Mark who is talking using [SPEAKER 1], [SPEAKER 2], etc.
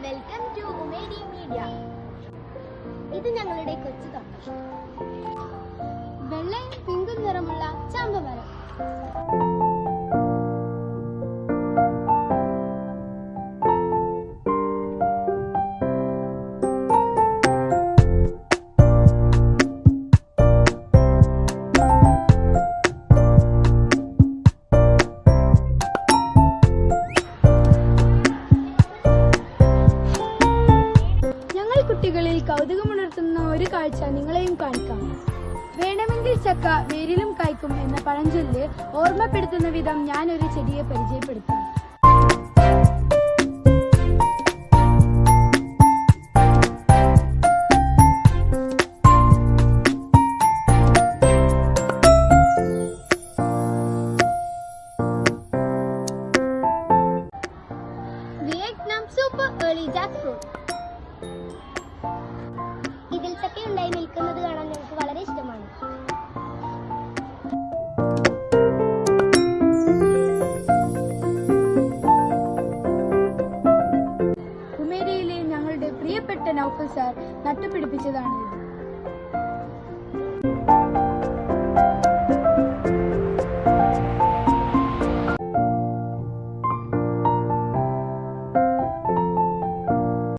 [SPEAKER 1] Welcome to ഉമേരി media. ഇത് ഞങ്ങളുടെ കൊച്ചു തമാശ. വെള്ളയും പിങ്കും നിറമുള്ള ചാമ്പമരം. കുട്ടികളിൽ കൗതുകമുണർത്തുന്ന ഒരു കാഴ്ച നിങ്ങളെയും കാണിക്കാം. വേണമെങ്കിൽ ചക്ക വേരിലും കായ്ക്കും എന്ന പഴഞ്ചൊല്ല് ഓർമ്മപ്പെടുത്തുന്ന വിധം ഞാനൊരു ചെടിയെ പരിചയപ്പെടുത്താം. Vietnam super early Jack fruit. ഇതിൽ ചക്കയുണ്ടായി നിൽക്കുന്നത് കാണാൻ ഞങ്ങൾക്ക് വളരെ ഇഷ്ടമാണ്. ഉമേരിയിലെ ഞങ്ങളുടെ പ്രിയപ്പെട്ട നൗഫൽ സാർ നട്ടുപിടിപ്പിച്ചതാണ് ഇത്.